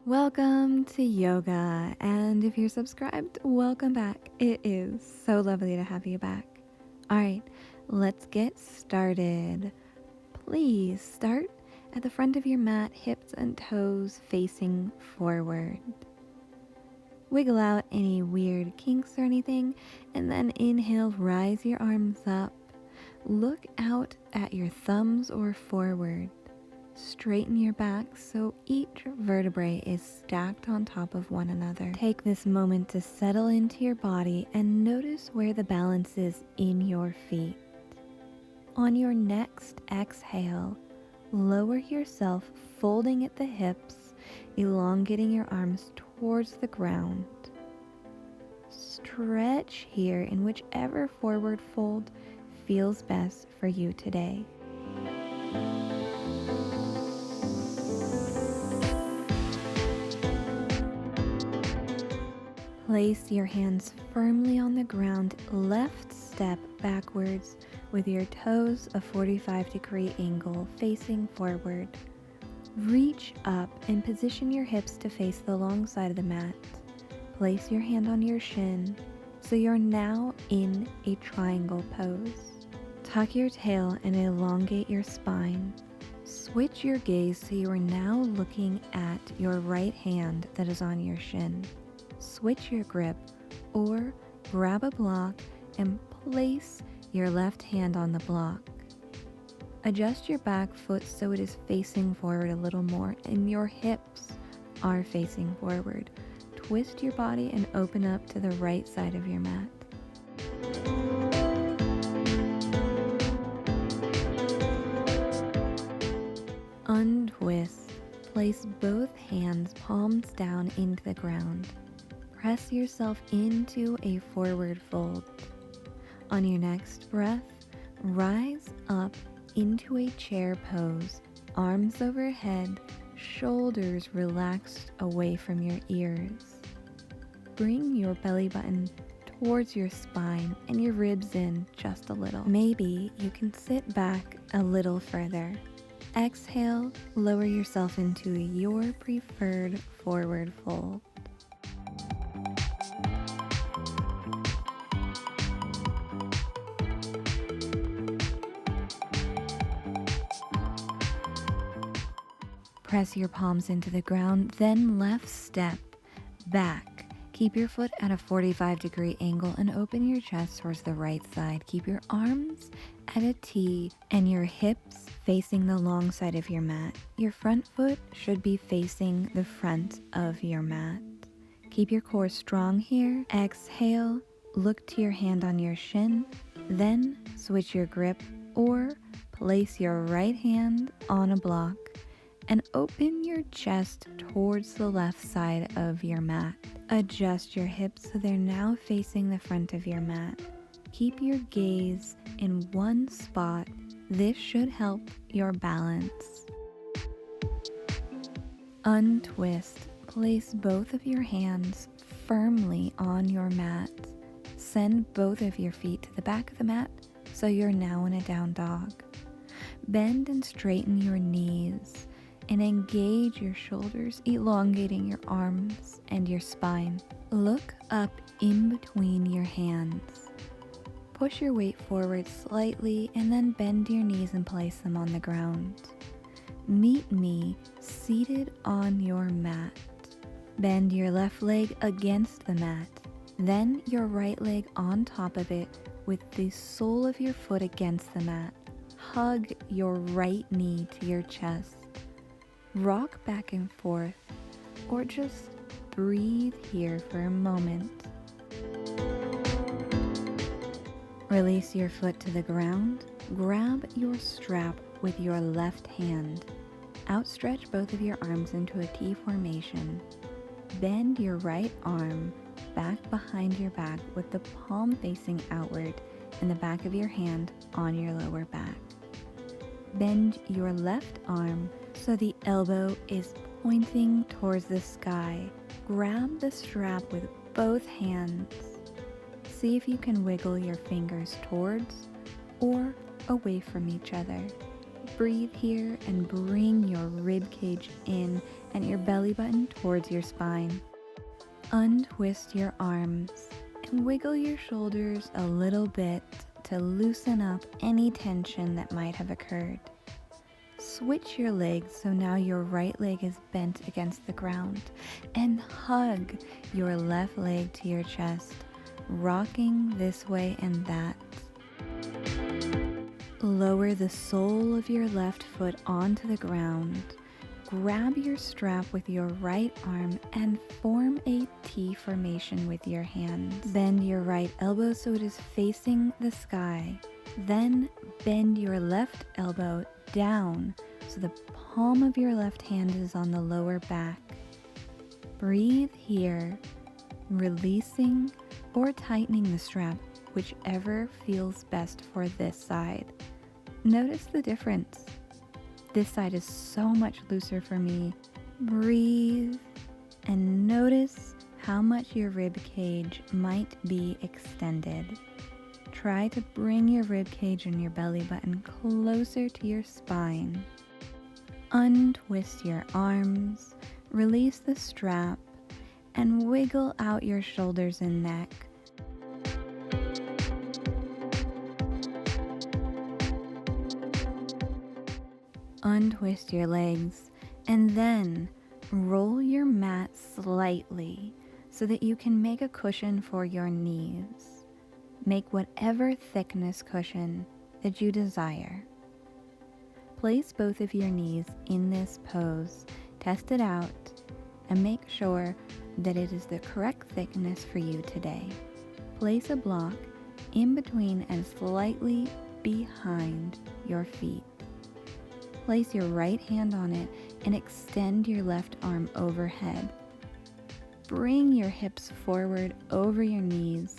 Welcome to yoga, and if you're subscribed, welcome back. It is so lovely to have you back. All right, let's get started. Please start at the front of your mat, hips and toes facing forward. Wiggle out any weird kinks or anything, and then inhale, rise your arms up. Look out at your thumbs or forward. Straighten your back so each vertebrae is stacked on top of one another. Take this moment to settle into your body and notice where the balance is in your feet. On your next exhale, lower yourself, folding at the hips, elongating your arms towards the ground. Stretch here in whichever forward fold feels best for you today. Place your hands firmly on the ground, left step backwards with your toes a 45-degree angle facing forward. Reach up and position your hips to face the long side of the mat. Place your hand on your shin so you're now in a triangle pose. Tuck your tail and elongate your spine. Switch your gaze so you are now looking at your right hand that is on your shin. Switch your grip or grab a block and place your left hand on the block. Adjust your back foot so it is facing forward a little more and your hips are facing forward. Twist your body and open up to the right side of your mat. Untwist. Place both hands palms down into the ground. Press yourself into a forward fold. On your next breath, rise up into a chair pose, arms overhead, shoulders relaxed away from your ears. Bring your belly button towards your spine and your ribs in just a little. Maybe you can sit back a little further. Exhale, lower yourself into your preferred forward fold. Press your palms into the ground, then left step back. Keep your foot at a 45-degree angle and open your chest towards the right side. Keep your arms at a T and your hips facing the long side of your mat. Your front foot should be facing the front of your mat. Keep your core strong here. Exhale, look to your hand on your shin, then switch your grip or place your right hand on a block and open your chest towards the left side of your mat. Adjust your hips so they're now facing the front of your mat. Keep your gaze in one spot. This should help your balance. Untwist. Place both of your hands firmly on your mat. Send both of your feet to the back of the mat so you're now in a down dog. Bend and straighten your knees and engage your shoulders, elongating your arms and your spine. Look up in between your hands. Push your weight forward slightly and then bend your knees and place them on the ground. Meet me seated on your mat. Bend your left leg against the mat, then your right leg on top of it with the sole of your foot against the mat. Hug your right knee to your chest. Rock back and forth, or just breathe here for a moment. Release your foot to the ground. Grab your strap with your left hand. Outstretch both of your arms into a T formation. Bend your right arm back behind your back with the palm facing outward and the back of your hand on your lower back. Bend your left arm so the elbow is pointing towards the sky. Grab the strap with both hands. See if you can wiggle your fingers towards or away from each other. Breathe here and bring your rib cage in and your belly button towards your spine. Untwist your arms and wiggle your shoulders a little bit to loosen up any tension that might have occurred. Switch your legs so now your right leg is bent against the ground, and hug your left leg to your chest, rocking this way and that. Lower the sole of your left foot onto the ground. Grab your strap with your right arm and form a T formation with your hands. Bend your right elbow so it is facing the sky. Then bend your left elbow down so the palm of your left hand is on the lower back. Breathe here, releasing or tightening the strap, whichever feels best for this side. Notice the difference. This side is so much looser for me. Breathe and notice how much your rib cage might be extended. Try to bring your rib cage and your belly button closer to your spine. Untwist your arms, release the strap, and wiggle out your shoulders and neck. Untwist your legs and then roll your mat slightly so that you can make a cushion for your knees. Make whatever thickness cushion that you desire. Place both of your knees in this pose, test it out, and make sure that it is the correct thickness for you today. Place a block in between and slightly behind your feet. Place your right hand on it and extend your left arm overhead. Bring your hips forward over your knees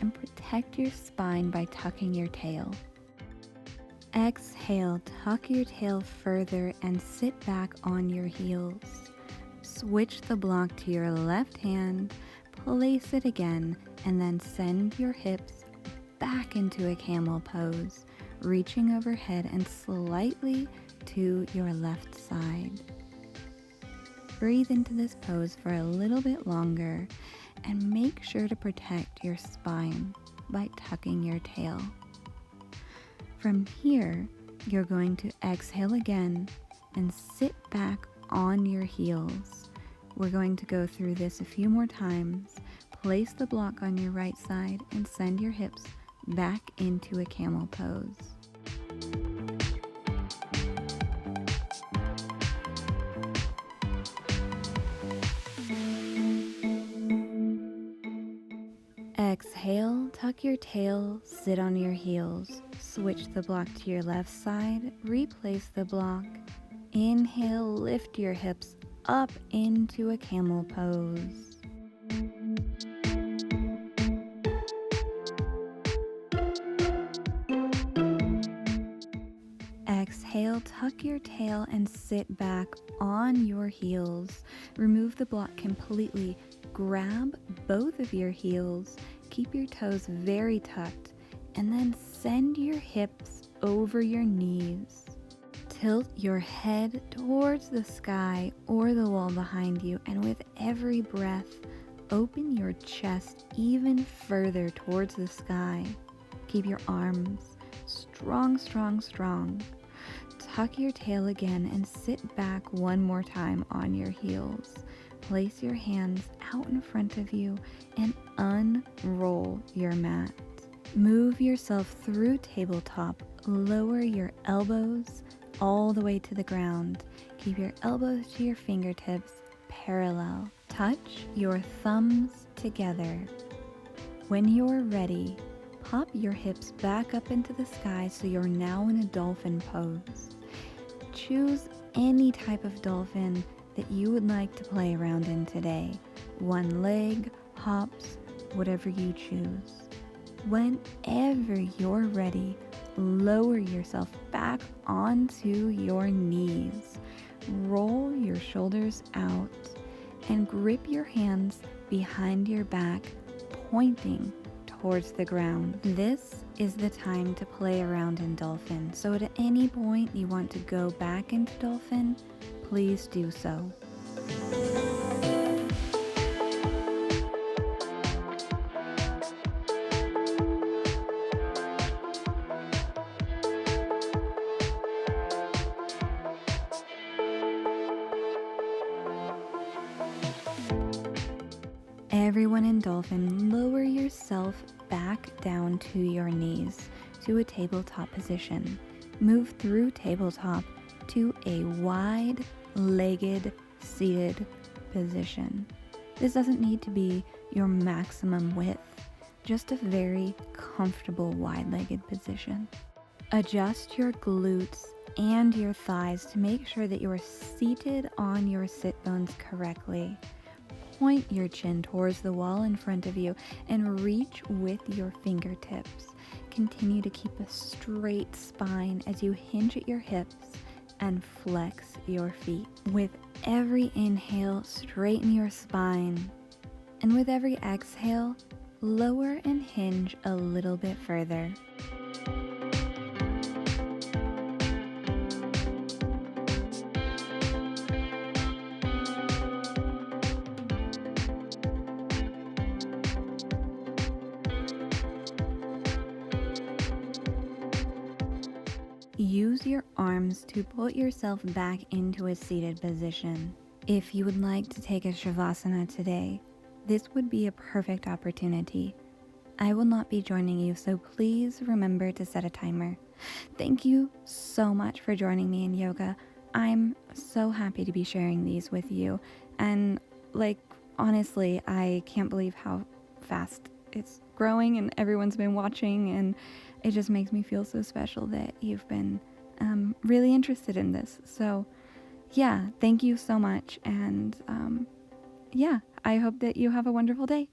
and protect your spine by tucking your tail. Exhale, tuck your tail further and sit back on your heels. Switch the block to your left hand, place it again, and then send your hips back into a camel pose, reaching overhead and slightly to your left side. Breathe into this pose for a little bit longer and make sure to protect your spine by tucking your tail. From here, you're going to exhale again and sit back on your heels. We're going to go through this a few more times. Place the block on your right side and send your hips back into a camel pose. Exhale, tuck your tail, sit on your heels. Switch the block to your left side, replace the block. Inhale, lift your hips up into a camel pose. Exhale, tuck your tail and sit back on your heels. Remove the block completely. Grab both of your heels, keep your toes very tucked, and then send your hips over your knees. Tilt your head towards the sky or the wall behind you, and with every breath, open your chest even further towards the sky. Keep your arms strong, strong, strong. Tuck your tail again and sit back one more time on your heels. Place your hands out in front of you and unroll your mat. Move yourself through tabletop. Lower your elbows all the way to the ground. Keep your elbows to your fingertips parallel. Touch your thumbs together. When you're ready, pop your hips back up into the sky so you're now in a dolphin pose. Choose any type of dolphin that you would like to play around in today. One leg, hops, whatever you choose. Whenever you're ready, lower yourself back onto your knees. Roll your shoulders out and grip your hands behind your back, pointing towards the ground. This is the time to play around in dolphin, so at any point you want to go back into dolphin, please do so. Everyone in dolphin, lower yourself back down to your knees to a tabletop position. Move through tabletop to a wide-legged seated position. This doesn't need to be your maximum width, just a very comfortable wide-legged position. Adjust your glutes and your thighs to make sure that you are seated on your sit bones correctly. Point your chin towards the wall in front of you and reach with your fingertips. Continue to keep a straight spine as you hinge at your hips and flex your feet. With every inhale, straighten your spine. And with every exhale, lower and hinge a little bit further. Use your arms to put yourself back into a seated position. If you would like to take a Shavasana today, this would be a perfect opportunity. I will not be joining you, so please remember to set a timer. Thank you so much for joining me in yoga. I'm so happy to be sharing these with you. And honestly, I can't believe how fast it's growing and everyone's been watching, and it just makes me feel so special that you've been really interested in this. So yeah, thank you so much. And I hope that you have a wonderful day.